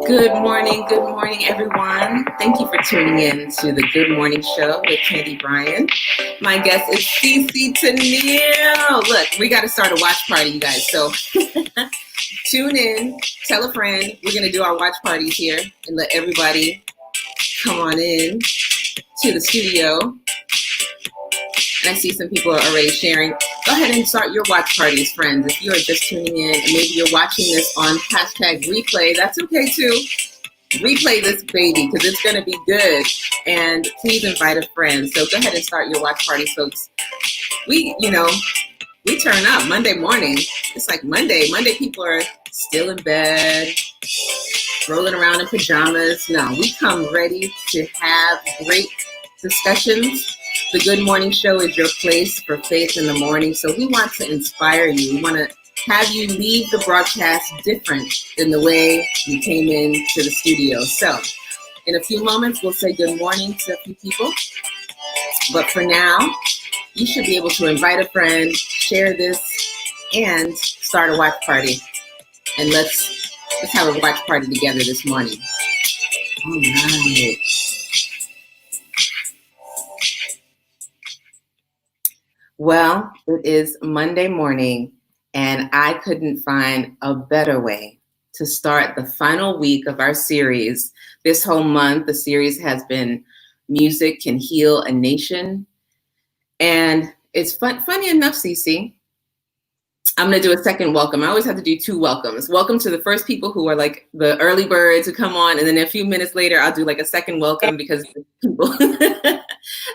Good morning, everyone. Thank you for tuning in to the Good Morning Show with Candy Bryan. My guest is CeCe Teneal. Look, we got to start a watch party, you guys. So tune in, tell a friend. We're going to do our watch parties here and let everybody come on in to the studio. And I see some people are already sharing. Go ahead and start your watch parties, friends. If you are just tuning in and maybe you're watching this on #replay, that's okay too. Replay this baby because it's going to be good. And please invite a friend. So go ahead and start your watch parties, folks. We turn up Monday morning. It's like Monday. Monday people are still in bed, rolling around in pajamas. No, we come ready to have great discussions. The Good Morning Show is your place for faith in the morning. So we want to inspire you. We want to have you leave the broadcast different than the way you came into the studio. So in a few moments, we'll say good morning to a few people. But for now, you should be able to invite a friend, share this, and start a watch party. And let's have a watch party together this morning. All right. Well, it is Monday morning, and I couldn't find a better way to start the final week of our series. This whole month, the series has been Music Can Heal a Nation. And it's funny enough, CeCe, I'm going to do a second welcome. I always have to do two welcomes. Welcome to the first people who are like the early birds who come on. And then a few minutes later, I'll do like a second welcome because people.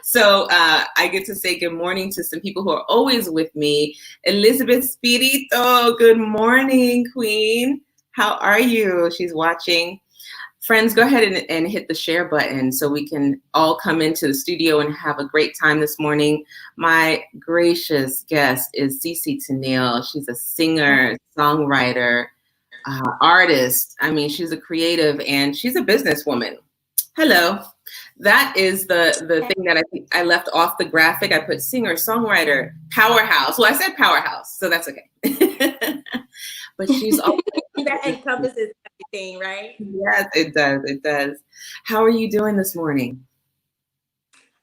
So I get to say good morning to some people who are always with me. Elizabeth Spirito, good morning, Queen. How are you? She's watching. Friends, go ahead and hit the share button so we can all come into the studio and have a great time this morning. My gracious guest is CeCe Teneal. She's a singer, songwriter, artist. I mean, she's a creative and she's a businesswoman. Hello. That is the thing that I think I left off the graphic. I put singer, songwriter, powerhouse. Well, I said powerhouse, so that's okay. But she's also that encompasses everything, right? Yes, it does. It does. How are you doing this morning?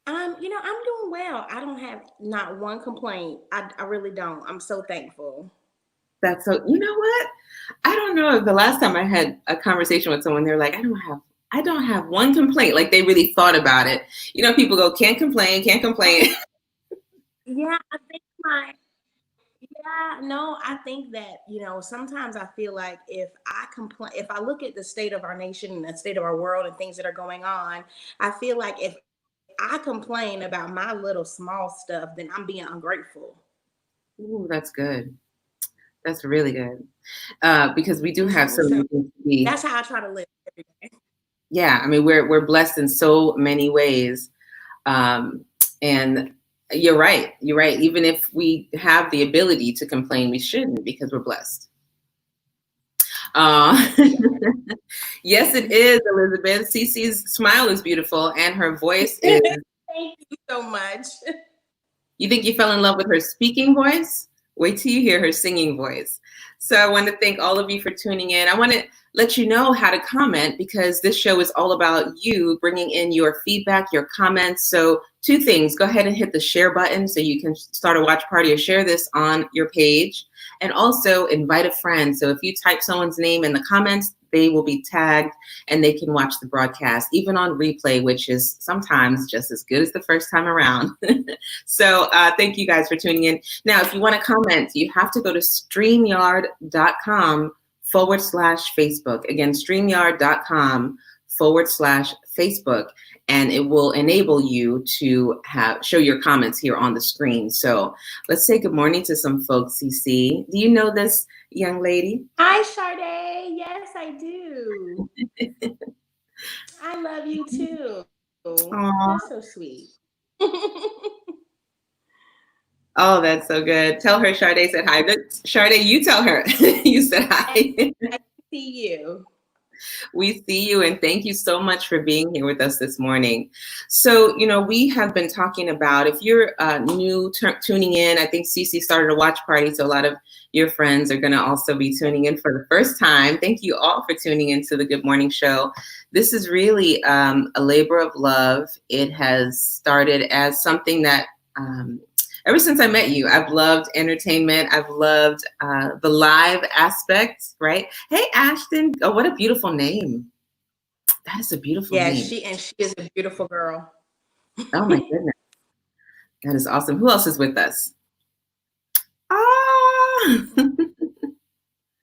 I'm doing well. I don't have not one complaint. I really don't. I'm so thankful. That's so. You know what? I don't know if the last time I had a conversation with someone, they're like, I don't have one complaint. Like they really thought about it. You know, people go, can't complain. Yeah, I think I think that, sometimes I feel like if I look at the state of our nation and the state of our world and things that are going on, I feel like if I complain about my little small stuff, then I'm being ungrateful. Ooh, that's good. That's really good. Because we do have so many things to be. That's how I try to live every day. Yeah, I mean, we're blessed in so many ways. And you're right. You're right. Even if we have the ability to complain, we shouldn't because we're blessed. Yes, it is, Elizabeth. CeCe's smile is beautiful and her voice is. Thank you so much. You think you fell in love with her speaking voice? Wait till you hear her singing voice. So I want to thank all of you for tuning in. I want to let you know how to comment because this show is all about you bringing in your feedback, your comments. So two things, go ahead and hit the share button so you can start a watch party or share this on your page. And also invite a friend. So if you type someone's name in the comments, they will be tagged and they can watch the broadcast, even on replay, which is sometimes just as good as the first time around. So thank you guys for tuning in. Now, if you want to comment, you have to go to StreamYard.com/Facebook. Again, StreamYard.com/Facebook. And it will enable you to show your comments here on the screen. So let's say good morning to some folks, CeCe. Do you know this young lady? Hi, Sade. Yes, I do. I love you too. Aww. You're so sweet. Oh, that's so good. Tell her Sade said hi. But Sade, you tell her. You said hi. I see you. We see you, and thank you so much for being here with us this morning. So, we have been talking about, if you're new tuning in, I think CeCe started a watch party, so a lot of your friends are going to also be tuning in for the first time. Thank you all for tuning into the Good Morning Show. This is really a labor of love. It has started as something that ever since I met you, I've loved entertainment. I've loved the live aspect, right? Hey, Ashton. Oh, what a beautiful name. That is a beautiful Yeah, name. she is a beautiful girl. Oh, my goodness. That is awesome. Who else is with us? Ah!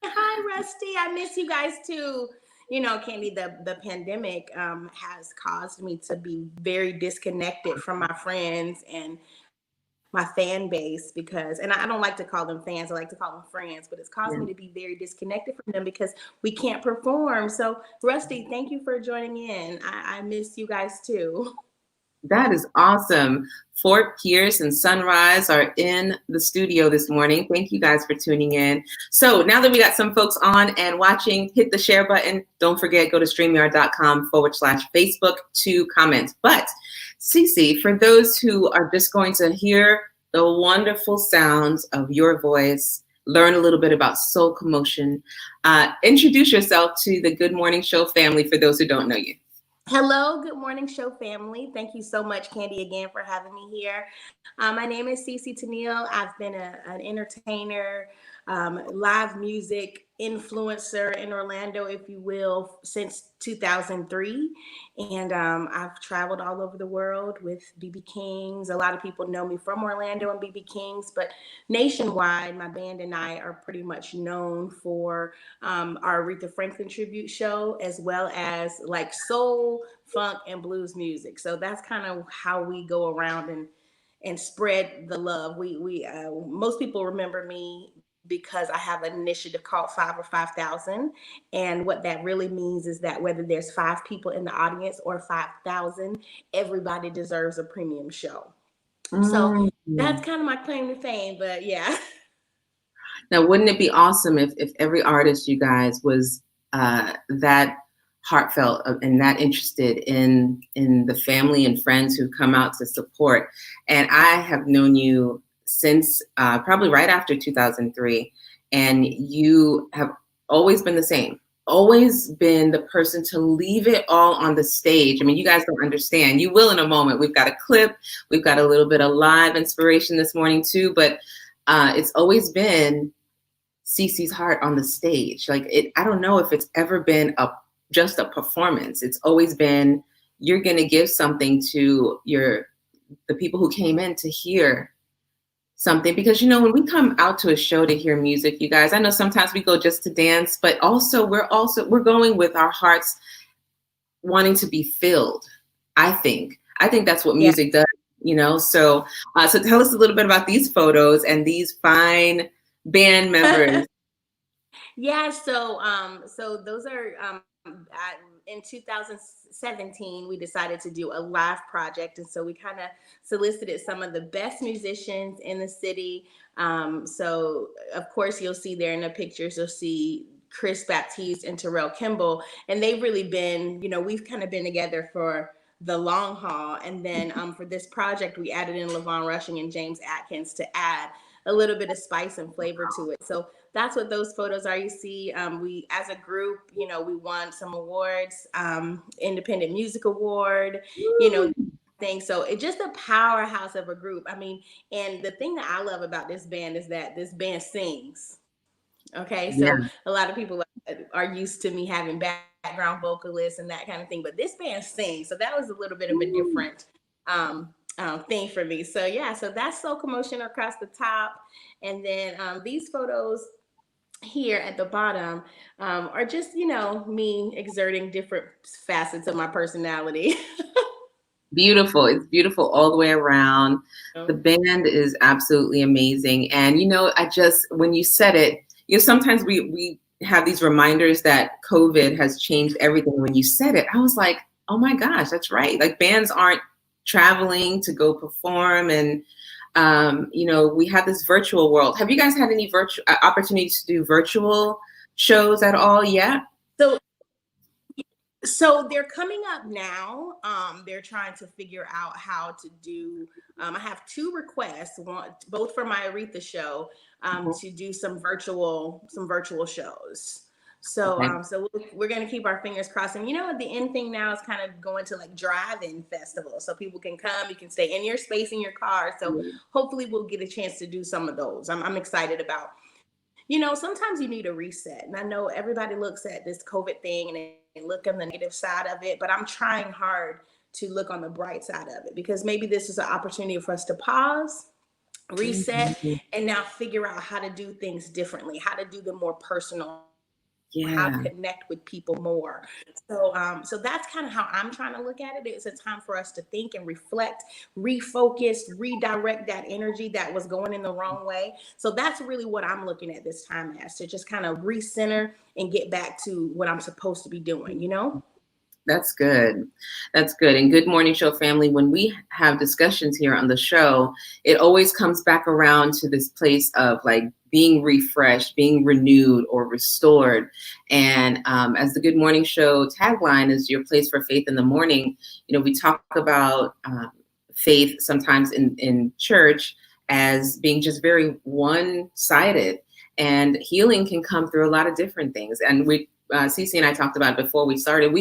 Hi, Rusty. I miss you guys too. You know, Candy, the pandemic has caused me to be very disconnected from my friends and my fan base because, and I don't like to call them fans, I like to call them friends, but it's caused Yeah. me to be very disconnected from them because we can't perform. So, Rusty, thank you for joining in. I miss you guys too. That is awesome. Fort Pierce and Sunrise are in the studio this morning. Thank you guys for tuning in. So now that we got some folks on and watching, hit the share button. Don't forget, go to StreamYard.com/Facebook to comment. But CeCe, for those who are just going to hear the wonderful sounds of your voice, learn a little bit about Soul Commotion, introduce yourself to the Good Morning Show family for those who don't know you. Hello, Good Morning Show family. Thank you so much, Candy, again for having me here. My name is CeCe Teneal. I've been an entertainer, live music influencer in Orlando, if you will, since 2003. And I've traveled all over the world with BB Kings. A lot of people know me from Orlando and BB Kings, but nationwide, my band and I are pretty much known for our Aretha Franklin tribute show, as well as like soul, funk, and blues music. So that's kind of how we go around and spread the love. We most people remember me because I have an initiative called 5 or 5,000. And what that really means is that whether there's 5 people in the audience or 5,000, everybody deserves a premium show. So Mm. that's kind of my claim to fame, but yeah. Now, wouldn't it be awesome if every artist, you guys, was that heartfelt and that interested in the family and friends who come out to support? And I have known you since probably right after 2003, and you have always been the same. Always been the person to leave it all on the stage. I mean, you guys don't understand. You will in a moment. We've got a clip. We've got a little bit of live inspiration this morning too, but it's always been CeCe's heart on the stage. Like I don't know if it's ever been just a performance. It's always been, you're going to give something to the people who came in to hear something, because when we come out to a show to hear music, you guys, I know sometimes we go just to dance, but we're going with our hearts wanting to be filled. I think that's what Yeah. music does. So tell us a little bit about these photos and these fine band members. Yeah, so those are in 2017 we decided to do a live project, and so we kind of solicited some of the best musicians in the city. So of course you'll see there in the pictures, you'll see Chris Baptiste and Terrell Kimball, and they've really been, we've kind of been together for the long haul. And then for this project, we added in Levon Rushing and James Atkins to add a little bit of spice and flavor to it. So that's what those photos are. You see, we as a group, we won some awards, Independent Music Award, thing. So it's just a powerhouse of a group. I mean, and the thing that I love about this band is that this band sings. Okay, Yeah. so a lot of people are used to me having background vocalists and that kind of thing, but this band sings, so that was a little bit of a different thing for me. So yeah, so that's Soul Commotion across the top, and then these photos here at the bottom are just me exerting different facets of my personality. Beautiful. It's beautiful all the way around. The band is absolutely amazing. And, when you said it, sometimes we have these reminders that COVID has changed everything. When you said it, I was like, oh my gosh, that's right. Like bands aren't traveling to go perform. And, we have this virtual world. Have you guys had any virtual opportunities to do virtual shows at all yet? So So they're coming up now. They're trying to figure out how to do. I have two requests, one both for my Aretha show, to do some virtual shows. So, Okay. we're going to keep our fingers crossed. And the end thing now is kind of going to like drive-in festivals, so people can come. You can stay in your space in your car. So hopefully, we'll get a chance to do some of those. I'm excited about. Sometimes you need a reset. And I know everybody looks at this COVID thing and they look on the negative side of it, but I'm trying hard to look on the bright side of it, because maybe this is an opportunity for us to pause, reset, Mhm. and now figure out how to do things differently, how to do them more personal, how to Yeah. connect with people more. So that's kind of how I'm trying to look at it. It's a time for us to think and reflect, refocus, redirect that energy that was going in the wrong way. So that's really what I'm looking at this time as, to just kind of recenter and get back to what I'm supposed to be doing. That's good. That's good. And Good Morning Show family, when we have discussions here on the show, it always comes back around to this place of like being refreshed, being renewed or restored. And as the Good Morning Show tagline is your place for faith in the morning, we talk about faith sometimes in church as being just very one-sided. And healing can come through a lot of different things. And CeCe and I talked about it before we started.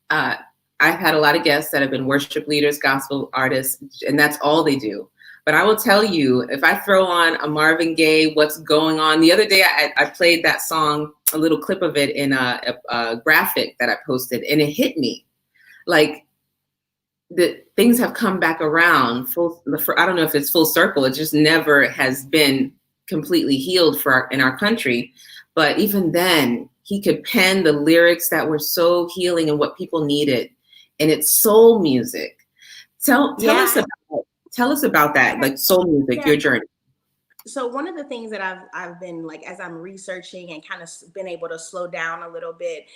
Uh, I've had a lot of guests that have been worship leaders, gospel artists, and that's all they do. But I will tell you, if I throw on a Marvin Gaye, What's Going On, the other day I played that song, a little clip of it in a graphic that I posted, and it hit me. Like, the things have come back around I don't know if it's full circle. It just never has been completely healed in our country. But even then, he could pen the lyrics that were so healing and what people needed. And it's soul music. Tell us Yeah. tell us about that, like soul music, Yeah. your journey. So one of the things that I've been like, as I'm researching and kind of been able to slow down a little bit,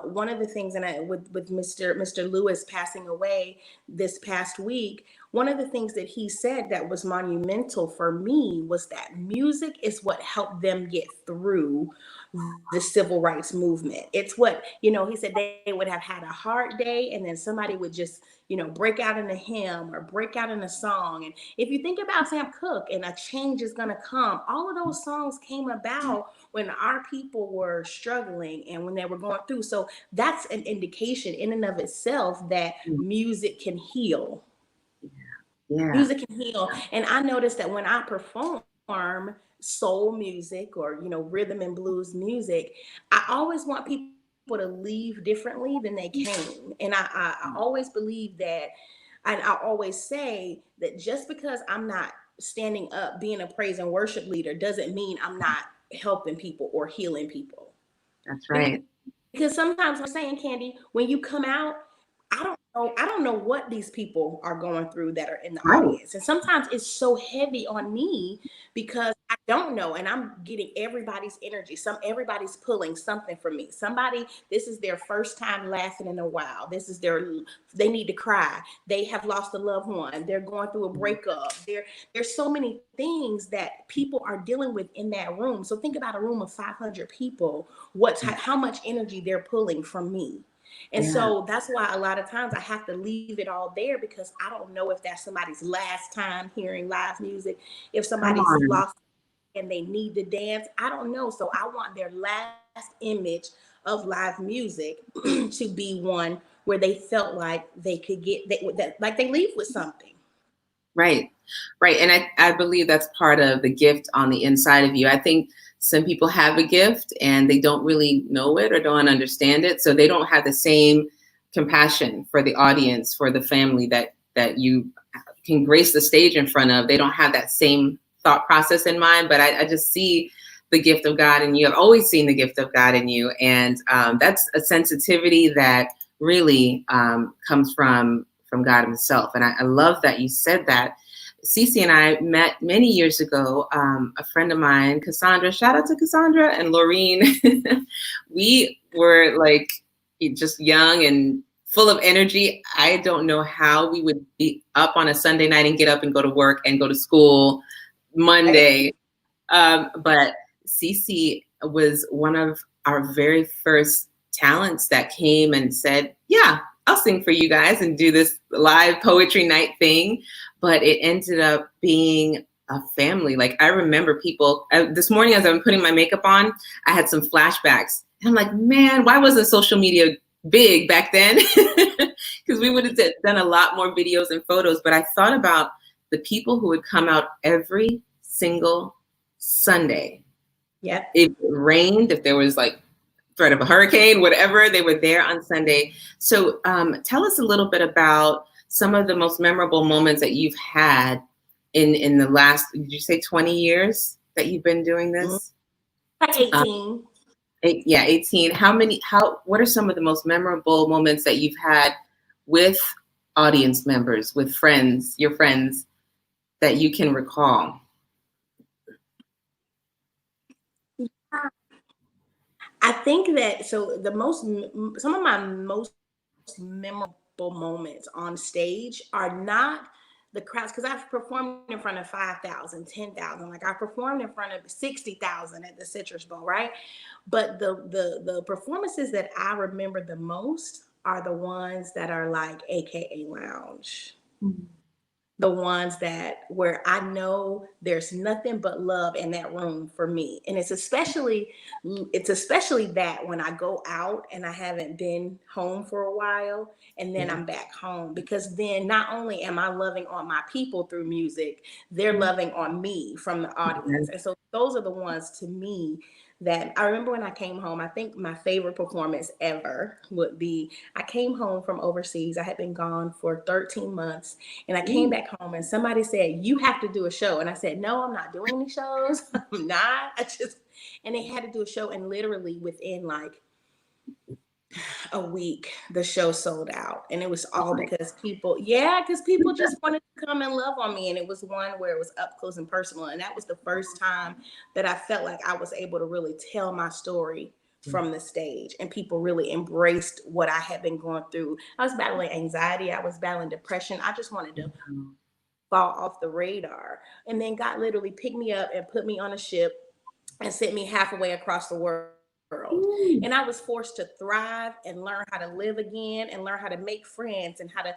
one of the things, and with Mr. Lewis passing away this past week, one of the things that he said that was monumental for me was that music is what helped them get through the civil rights movement. It's what, he said they would have had a hard day, and then somebody would just, break out in a hymn or break out in a song. And if you think about Sam Cooke and A Change Is Gonna Come, all of those songs came about when our people were struggling and when they were going through. So that's an indication in and of itself that music can heal. Yeah. Music can heal. And I noticed that when I perform soul music or, rhythm and blues music, I always want people to leave differently than they came. And I always believe that, and I always say that just because I'm not standing up being a praise and worship leader doesn't mean I'm not helping people or healing people. That's right. Because sometimes I'm saying, Candy, when you come out, I don't know what these people are going through that are in the Right. audience. And sometimes it's so heavy on me because I don't know, and I'm getting everybody's energy. Everybody's pulling something from me. This is their first time laughing in a while. They need to cry. They have lost a loved one. They're going through a breakup. There's so many things that people are dealing with in that room. So think about a room of 500 people. How much energy they're pulling from me. And Yeah. so that's why a lot of times I have to leave it all there, because I don't know if that's somebody's last time hearing live music, if Come somebody's on. lost and they need to dance. I don't know. So I want their last image of live music to be one where they felt like they could like they leave with something. Right. Right. And I believe that's part of the gift on the inside of you. I think some people have a gift and they don't really know it or don't understand it. So they don't have the same compassion for the audience, for the family that you can grace the stage in front of. They don't have that same thought process in mind. But I just see the gift of God in you. I've always seen the gift of God in you. And that's a sensitivity that really comes from God himself. And I love that you said that. CeCe and I met many years ago. A friend of mine, Cassandra, shout out to Cassandra, and Laureen. We were like just young and full of energy. I don't know how we would be up on a Sunday night and get up and go to work and go to school Monday. But CeCe was one of our very first talents that came and said, yeah, I'll sing for you guys and do this live poetry night thing. But it ended up being a family. Like I remember people this morning as I'm putting my makeup on, I had some flashbacks. And I'm like, man, why wasn't social media big back then? Because we would have done a lot more videos and photos. But I thought about the people who would come out every single Sunday. Yeah. If it rained, if there was like threat of a hurricane, whatever, they were there on Sunday. So tell us a little bit about some of the most memorable moments that you've had in the last, did you say 20 years that you've been doing this? 18. 18. What are some of the most memorable moments that you've had with audience members, with friends, your friends, that you can recall? I think that some of my most memorable moments on stage are not the crowds, because I've performed in front of 5,000, 10,000. Like I performed in front of 60,000 at the Citrus Bowl, right? But the performances that I remember the most are the ones that are like AKA Lounge. Mm-hmm. The ones that where I know there's nothing but love in that room for me. And it's especially that when I go out and I haven't been home for a while and then I'm back home, because then not only am I loving on my people through music, they're loving on me from the audience. And so those are the ones to me that I remember when I came home. I think my favorite performance ever would be, I came home from overseas. I had been gone for 13 months and I came back home and somebody said, you have to do a show. And I said, no, I'm not doing any shows. I'm not. And they had to do a show, and literally within like a week, the show sold out. And it was all because people just wanted to come and love on me. And it was one where it was up close and personal. And that was the first time that I felt like I was able to really tell my story from the stage, and people really embraced what I had been going through. I was battling anxiety. I was battling depression. I just wanted to fall off the radar. And then God literally picked me up and put me on a ship and sent me halfway across the world. And I was forced to thrive and learn how to live again and learn how to make friends and how to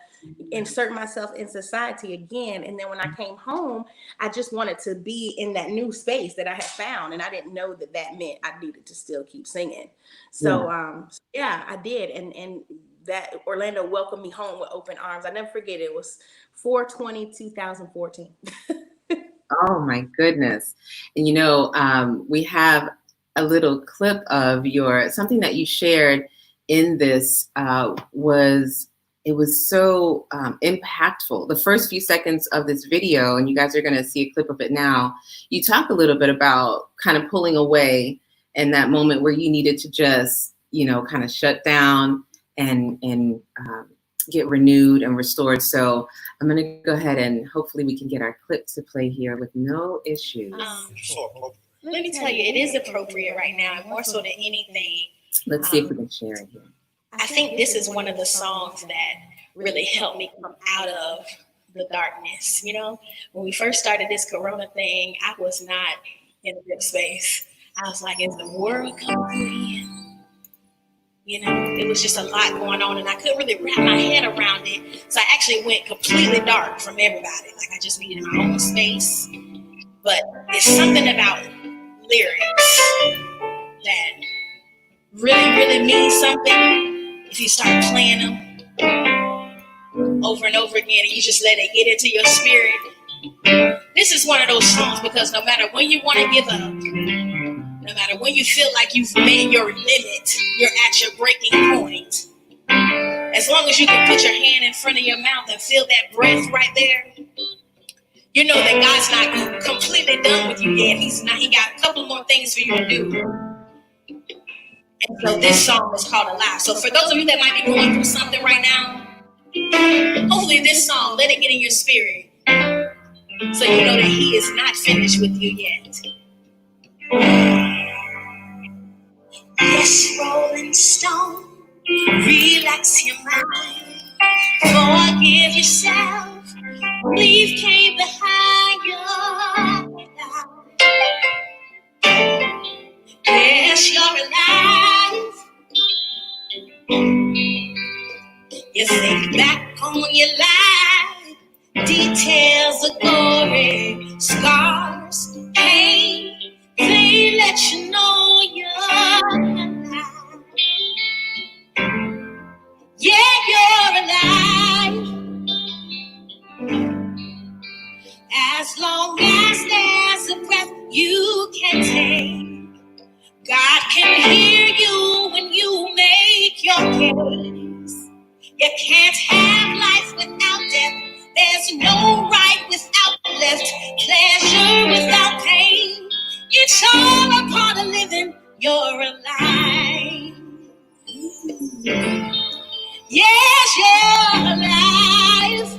insert myself in society again. And then when I came home, I just wanted to be in that new space that I had found. And I didn't know that that meant I needed to still keep singing. So, I did. And that Orlando welcomed me home with open arms. I never forget it. It was 4/20/2014. Oh my goodness. And we have a little clip of something that you shared in this was so impactful. The first few seconds of this video, and you guys are going to see a clip of it now, you talk a little bit about kind of pulling away and that moment where you needed to just, kind of shut down and get renewed and restored. So I'm going to go ahead and hopefully we can get our clip to play here with no issues. Let me tell you, it is appropriate right now, more so than anything. Let's see if we can share it here. I think this is one of the songs that really helped me come out of the darkness. When we first started this Corona thing, I was not in a good space. I was like, is the world coming to an end? It was just a lot going on, and I couldn't really wrap my head around it. So I actually went completely dark from everybody. Like I just needed my own space. But it's something about lyrics that really, really mean something if you start playing them over and over again and you just let it get into your spirit. This is one of those songs because no matter when you want to give up, no matter when you feel like you've made your limit, you're at your breaking point. As long as you can put your hand in front of your mouth and feel that breath right there, you know that God's not completely done with you yet. He got a couple more things for you to do. And so this song is called Alive. So for those of you that might be going through something right now, hopefully this song, let it get in your spirit. So you know that he is not finished with you yet. Yes, Rolling Stone, relax your mind, forgive yourself, leave pain behind you. Yes, you're alive. You think back on your life, details of glory, scars, pain, they let you know you're alive. Yeah, you're alive. As long as there's a breath you can take, God can hear you when you make your case. You can't have life without death. There's no right without left, pleasure without pain. It's all a part of living. You're alive. Yes, you're alive.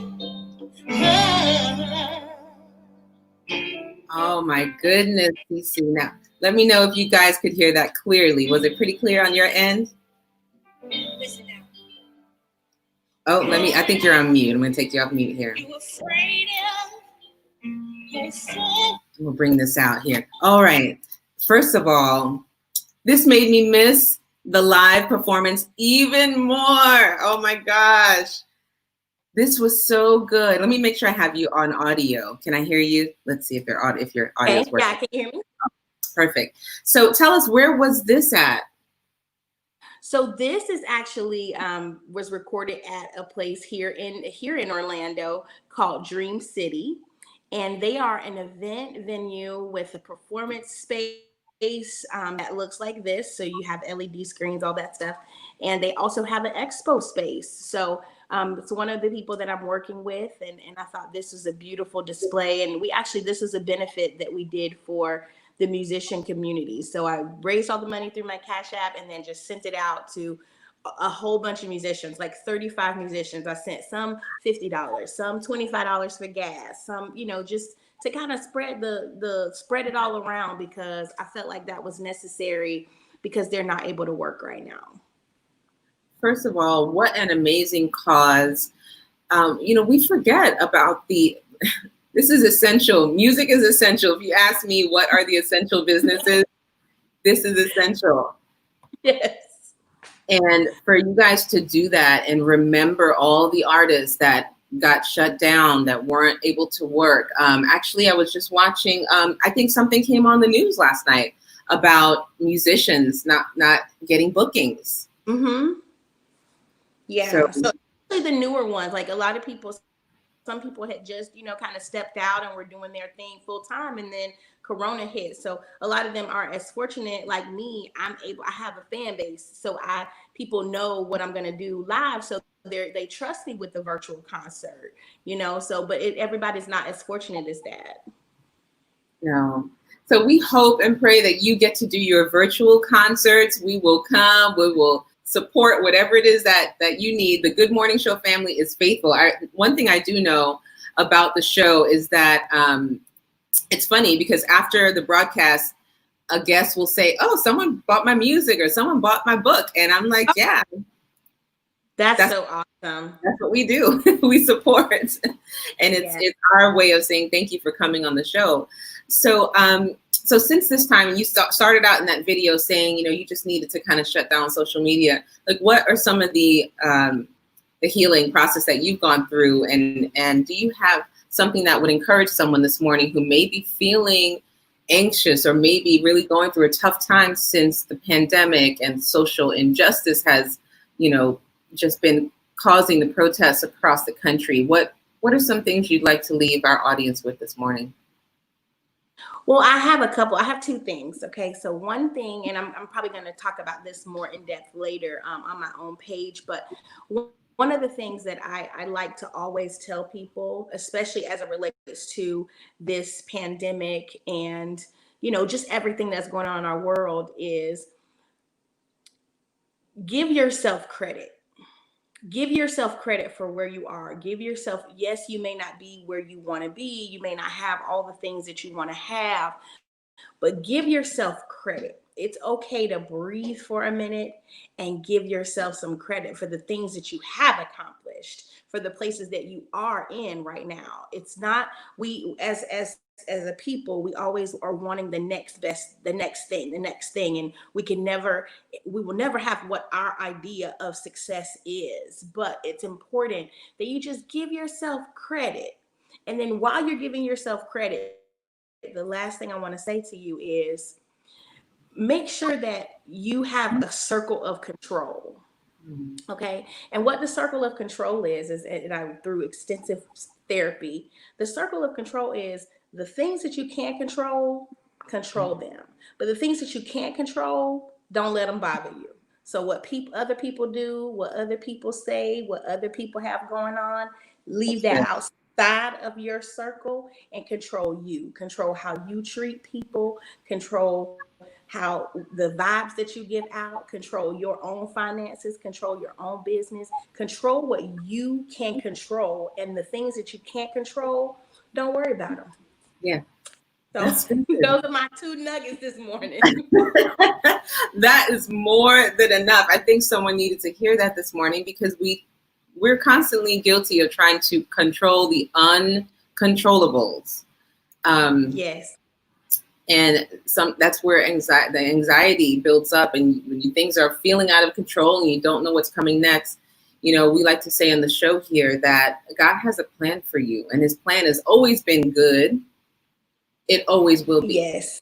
Oh my goodness, CeCe. Now, let me know if you guys could hear that clearly. Was it pretty clear on your end? Listen now. Oh, I think you're on mute. I'm going to take you off mute here. You afraid We'll bring this out here. All right. First of all, this made me miss the live performance even more. Oh my gosh. This was so good. Let me make sure I have you on audio. Can I hear you? Let's see if your audio is working. Yeah, can you hear me? Perfect. So tell us, where was this at? So this is actually was recorded at a place here in Orlando called Dream City, and they are an event venue with a performance space that looks like this. So you have LED screens, all that stuff, and they also have an expo space. So it's one of the people that I'm working with, and I thought this was a beautiful display. And this is a benefit that we did for the musician community. So I raised all the money through my Cash App and then just sent it out to a whole bunch of musicians, like 35 musicians. I sent some $50, some $25 for gas, some, just to kind of spread spread it all around, because I felt like that was necessary because they're not able to work right now. First of all, what an amazing cause. We forget about this is essential. Music is essential. If you ask me what are the essential businesses, this is essential. Yes. And for you guys to do that and remember all the artists that got shut down, that weren't able to work. Actually, I was just watching, I think something came on the news last night about musicians not getting bookings. Mm-hmm. Yeah. So the newer ones, like a lot of people, some people had just, kind of stepped out and were doing their thing full time, and then Corona hit. So a lot of them aren't as fortunate like me. I have a fan base, so people know what I'm going to do live. So they trust me with the virtual concert, but everybody's not as fortunate as that. No. So we hope and pray that you get to do your virtual concerts. We will come. We will support whatever it is that you need. The Good Morning Show family is faithful. One thing I do know about the show is that it's funny because after the broadcast, a guest will say, "Oh, someone bought my music or someone bought my book," and I'm like, "Yeah, that's so awesome. That's what we do. We support, and it's our way of saying thank you for coming on the show." So, so since this time, and you started out in that video saying, you just needed to kind of shut down social media. Like, what are some of the healing process that you've gone through, and do you have something that would encourage someone this morning who may be feeling anxious or maybe really going through a tough time since the pandemic and social injustice has, just been causing the protests across the country? What are some things you'd like to leave our audience with this morning? Well, I have two things. Okay. So one thing, and I'm probably going to talk about this more in depth later on my own page, but one of the things that I like to always tell people, especially as it relates to this pandemic and, just everything that's going on in our world, is give yourself credit. Give yourself credit for where you are. Give yourself, yes, you may not be where you want to be. You may not have all the things that you want to have, but give yourself credit. It's okay to breathe for a minute and give yourself some credit for the things that you have accomplished, for the places that you are in right now. It's not, we as a people, we always are wanting the next best, the next thing, and we will never have what our idea of success is. But it's important that you just give yourself credit. And then while you're giving yourself credit, the last thing I want to say to you is make sure that you have a circle of control. Okay. And what the circle of control is, and I, through extensive therapy, the circle of control is the things that you can't control, control them. But the things that you can't control, don't let them bother you. So what other people do, what other people say, what other people have going on, leave that outside of your circle and control you. Control how you treat people, control how the vibes that you give out, control your own finances, control your own business, control what you can control, and the things that you can't control, don't worry about them. Yeah. So those are my 2 nuggets this morning. That is more than enough. I think someone needed to hear that this morning, because we're constantly guilty of trying to control the uncontrollables. Yes. And that's where the anxiety builds up, and when things are feeling out of control and you don't know what's coming next. We like to say on the show here that God has a plan for you, and his plan has always been good. It always will be. Yes.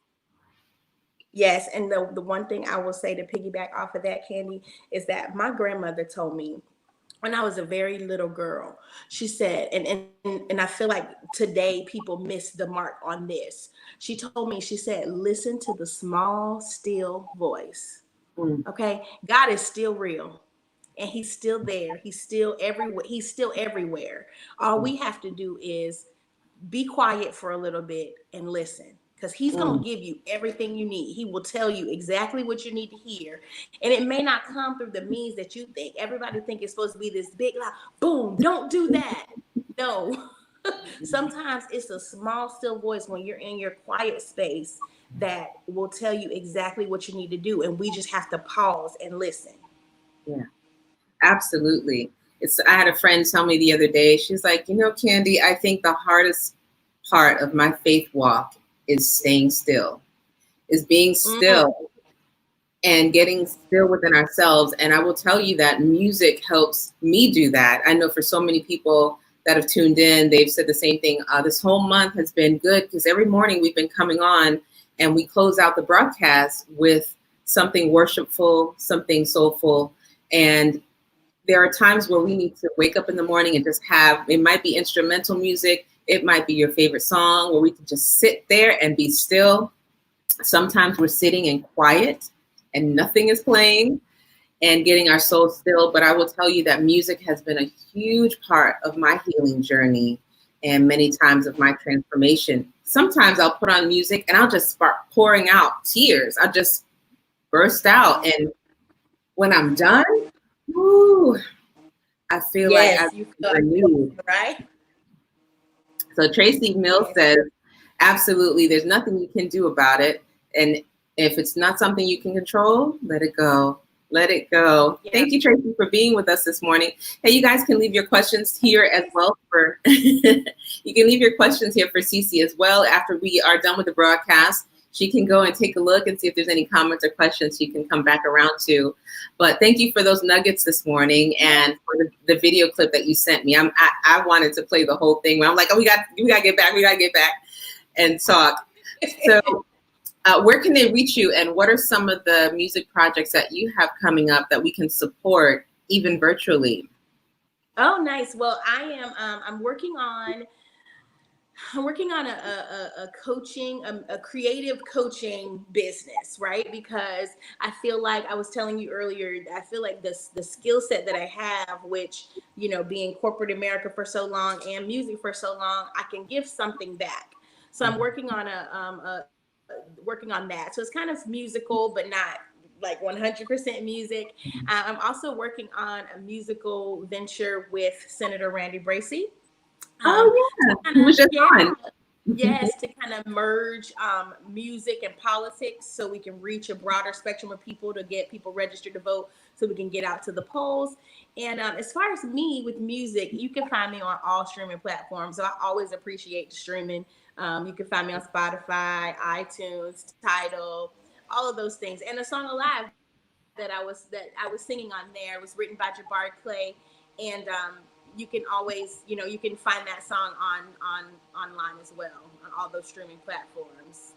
Yes. And the one thing I will say to piggyback off of that, Candy, is that my grandmother told me when I was a very little girl, she said, and I feel like today people miss the mark on this. She told me, she said, listen to the small, still voice. Okay. God is still real, and he's still there. He's still everywhere. He's still everywhere. All we have to do is be quiet for a little bit and listen, because he's going to give you everything you need. He will tell you exactly what you need to hear. And it may not come through the means that you think. Everybody think it's supposed to be this big, like, boom, don't do that. No. Sometimes it's a small, still voice when you're in your quiet space that will tell you exactly what you need to do. And we just have to pause and listen. Yeah, absolutely. I had a friend tell me the other day, she's like, Candy, I think the hardest part of my faith walk is staying still, is being still and getting still within ourselves. And I will tell you that music helps me do that. I know for so many people that have tuned in, they've said the same thing. This whole month has been good, because every morning we've been coming on and we close out the broadcast with something worshipful, something soulful. And there are times where we need to wake up in the morning and just it might be instrumental music. It might be your favorite song, where we can just sit there and be still. Sometimes we're sitting in quiet and nothing is playing and getting our soul still. But I will tell you that music has been a huge part of my healing journey and many times of my transformation. Sometimes I'll put on music and I'll just start pouring out tears. I'll just burst out. And when I'm done, woo, I feel like I've been renewed. Right? So Tracy Mills says, absolutely, there's nothing you can do about it. And if it's not something you can control, let it go. Let it go. Yeah. Thank you, Tracy, for being with us this morning. Hey, you guys can leave your questions here as well. You can leave your questions here for CeCe as well. After we are done with the broadcast, she can go and take a look and see if there's any comments or questions she can come back around to. But thank you for those nuggets this morning and for the video clip that you sent me. I wanted to play the whole thing. I'm like, oh, we got to get back and talk. So where can they reach you, and what are some of the music projects that you have coming up that we can support even virtually? Oh, nice. Well, I'm working on a coaching, a creative coaching business, right? Because I feel like I was telling you earlier, I feel like the skill set that I have, which, being corporate America for so long and music for so long, I can give something back. So I'm working on that. So it's kind of musical, but not like 100% music. I'm also working on a musical venture with Senator Randy Bracy. Who was just on. Yes, to kind of merge music and politics so we can reach a broader spectrum of people, to get people registered to vote so we can get out to the polls. And as far as me with music, you can find me on all streaming platforms. So I always appreciate streaming. You can find me on Spotify, iTunes, Tidal, all of those things. And the song Alive that I was singing on there was written by Jabari Clay, and you can always, you can find that song on online as well on all those streaming platforms.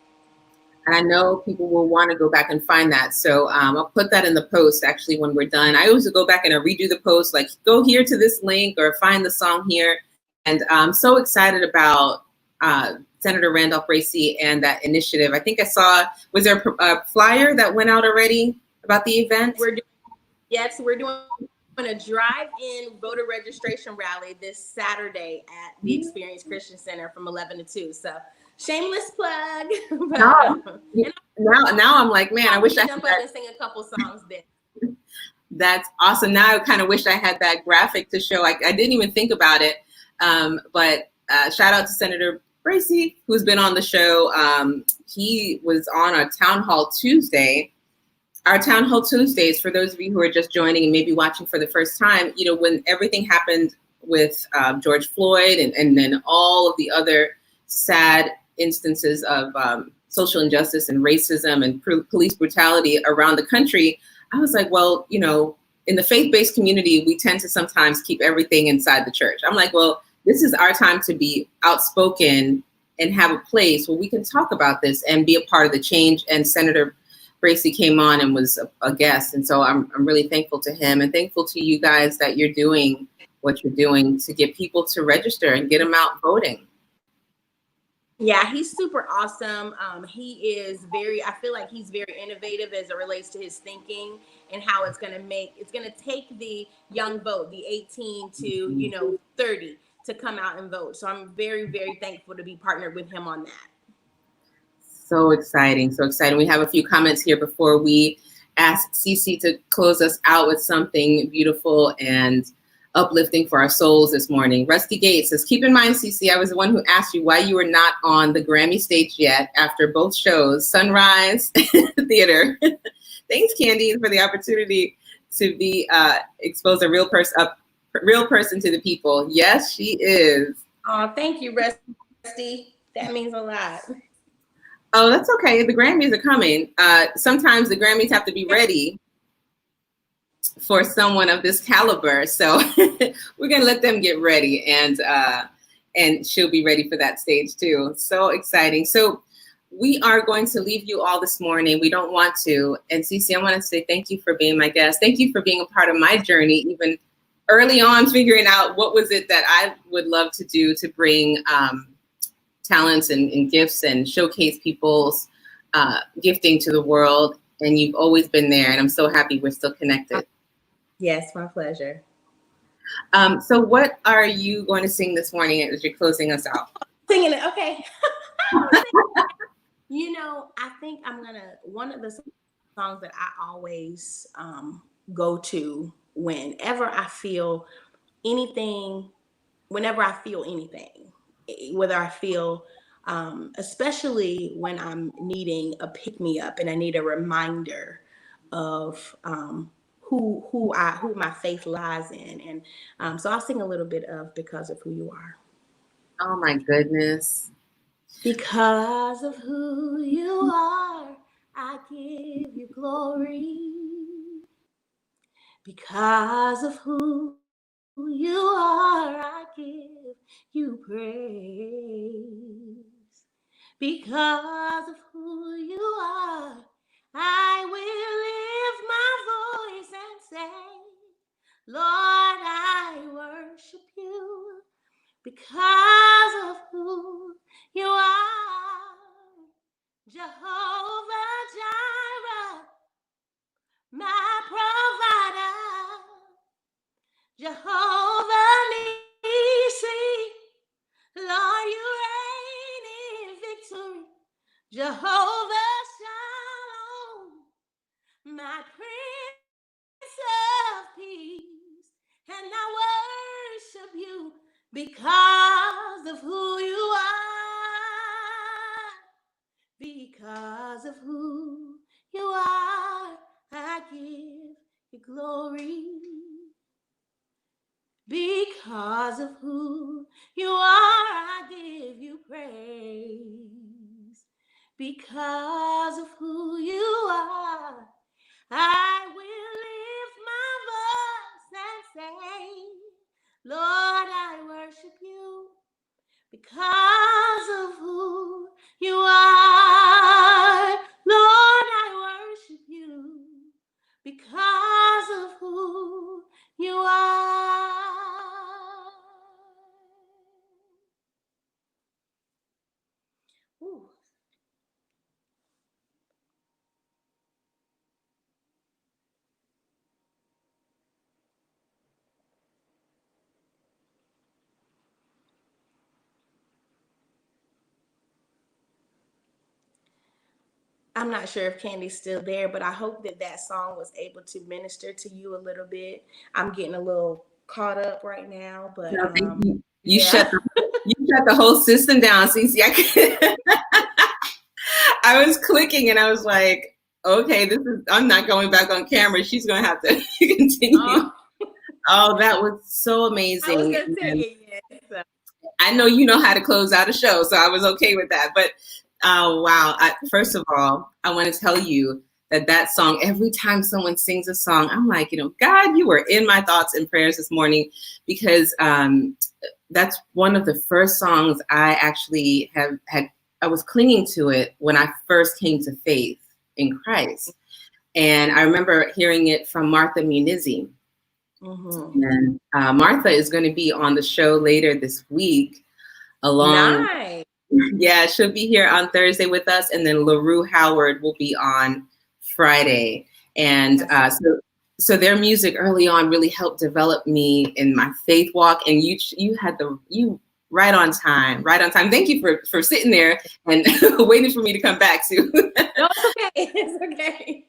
And I know people will want to go back and find that. So I'll put that in the post actually when we're done. I always go back and I redo the post, like go here to this link or find the song here. And I'm so excited about Senator Randolph Bracey and that initiative. I think I saw, was there a flyer that went out already about the event? We're doing a drive-in voter registration rally this Saturday at the Experience Christian Center from 11 to 2. So shameless plug. Now I'm like, man, I wish I jump up and sing a couple songs there. That's awesome. Now I kind of wish I had that graphic to show. I didn't even think about it. But shout out to Senator Bracey, who's been on the show. He was on our Town Hall Tuesday. Our Town Hall Tuesdays, for those of you who are just joining and maybe watching for the first time, when everything happened with George Floyd and then all of the other sad instances of social injustice and racism and police brutality around the country, I was like, well, in the faith-based community, we tend to sometimes keep everything inside the church. I'm like, well, this is our time to be outspoken and have a place where we can talk about this and be a part of the change. And Senator Bracey came on and was a guest. And so I'm really thankful to him and thankful to you guys that you're doing what you're doing to get people to register and get them out voting. Yeah, he's super awesome. I feel like he's very innovative as it relates to his thinking and how it's going to take the young vote, the 18 to, 30 to come out and vote. So I'm very, very thankful to be partnered with him on that. So exciting. So exciting. We have a few comments here before we ask CeCe to close us out with something beautiful and uplifting for our souls this morning. Rusty Gates says, keep in mind, CeCe, I was the one who asked you why you were not on the Grammy stage yet after both shows, Sunrise Theater. Thanks, Candy, for the opportunity to be expose a real person to the people. Yes, she is. Oh, thank you, Rusty. That means a lot. Oh, that's okay. The Grammys are coming. Sometimes the Grammys have to be ready for someone of this caliber. So we're going to let them get ready, and she'll be ready for that stage too. So exciting. So we are going to leave you all this morning. We don't want to. And CeCe, I want to say thank you for being my guest. Thank you for being a part of my journey, even early on, figuring out what was it that I would love to do to bring talents and gifts and showcase people's gifting to the world. And you've always been there. And I'm so happy we're still connected. Yes, my pleasure. So what are you going to sing this morning as you're closing us out? Singing it, okay. I think one of the songs that I always go to whenever I feel anything, whether I feel, especially when I'm needing a pick-me-up and I need a reminder of who my faith lies in. And so I'll sing a little bit of Because of Who You Are. Oh my goodness. Because of who you are, I give you glory. Because of who you are, I give you praise. Because of who you are, I will lift my voice and say, Lord, I worship you. Because of who you are, Jehovah Jireh, my provider, Jehovah Nissi, Lord, you reign in victory, Jehovah Shalom, my Prince of Peace, and I worship you because of who you are. of who you are, I give you glory. Because of who you are, I give you praise. Because of who you are, I will lift my voice and say, Lord, I worship you because of who you are. Lord, I worship you because of who you are. Ooh. I'm not sure if Candy's still there, but I hope that that song was able to minister to you a little bit. I'm getting a little caught up right now, but No, thank you. yeah. You shut the whole system down, CeCe. I was clicking and I was like, okay, I'm not going back on camera. She's going to have to continue. Oh, that was so amazing. I was going to tell you, yeah. So. I know you know how to close out a show, so I was okay with that. But wow, first of all, I want to tell you that song, every time someone sings a song, I'm like, God, you were in my thoughts and prayers this morning, because that's one of the first songs I actually I was clinging to it when I first came to faith in Christ. And I remember hearing it from Martha Munizzi. Mm-hmm. And Martha is going to be on the show later this week. Nice. Yeah, she'll be here on Thursday with us. And then LaRue Howard will be on Friday. And so their music early on really helped develop me in my faith walk. And you had right on time. Thank you for sitting there and waiting for me to come back too. No, it's okay. It's okay.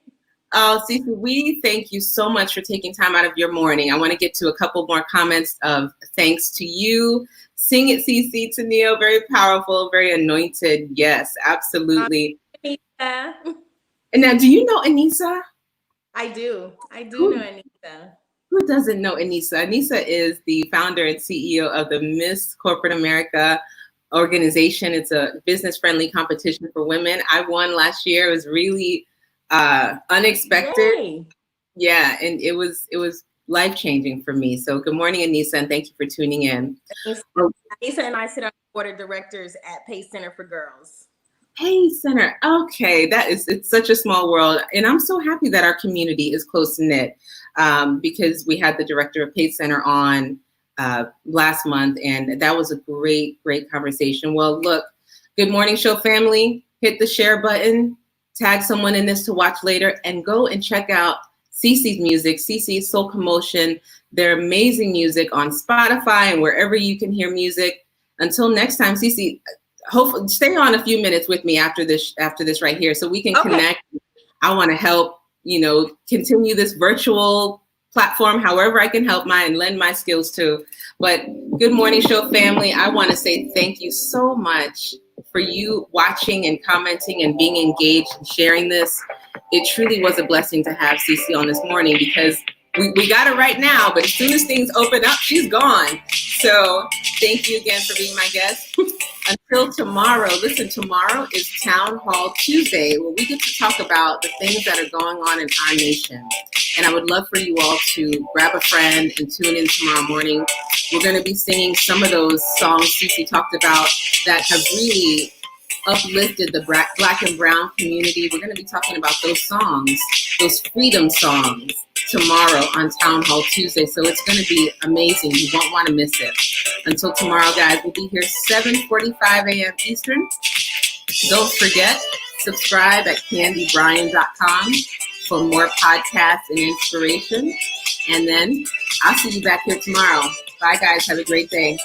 Oh, CeCe, we thank you so much for taking time out of your morning. I want to get to a couple more comments of thanks to you. Sing it, CeCe Teneal, very powerful, very anointed. Yes, absolutely. Anissa. And now, do you know Anissa? I do know Anissa. Who doesn't know Anissa? Anissa is the founder and CEO of the Miss Corporate America organization. It's a business-friendly competition for women. I won last year. It was really unexpected. Yay. Yeah, and it was life changing for me. So good morning, Anissa, and thank you for tuning in. Anissa and I sit on the board of directors at Pace Center for Girls. Pace Center. Okay, it's such a small world, and I'm so happy that our community is close knit, because we had the director of Pace Center on last month, and that was a great conversation. Well, look, good morning, show family. Hit the share button. Tag someone in this to watch later, and go and check out CeCe's music, CeCe's Soul Commotion, their amazing music on Spotify and wherever you can hear music. Until next time, CeCe, hopefully stay on a few minutes with me after this right here so we can connect. I want to help, continue this virtual platform however I can help and lend my skills to. But good morning, show family. I want to say thank you so much for you watching and commenting and being engaged and sharing this. It truly was a blessing to have CeCe on this morning, because we got her right now, but as soon as things open up, she's gone. So thank you again for being my guest. Until tomorrow, listen, tomorrow is Town Hall Tuesday, where we get to talk about the things that are going on in our nation. And I would love for you all to grab a friend and tune in tomorrow morning. We're going to be singing some of those songs CeCe talked about that have really uplifted the Black and Brown community. We're going to be talking about those songs, those freedom songs, tomorrow on Town Hall Tuesday. So it's going to be amazing. You won't want to miss it. Until tomorrow, guys, we'll be here 7:45 a.m. Eastern. Don't forget, subscribe at candybryan.com for more podcasts and inspiration. And then I'll see you back here tomorrow. Bye, guys. Have a great day.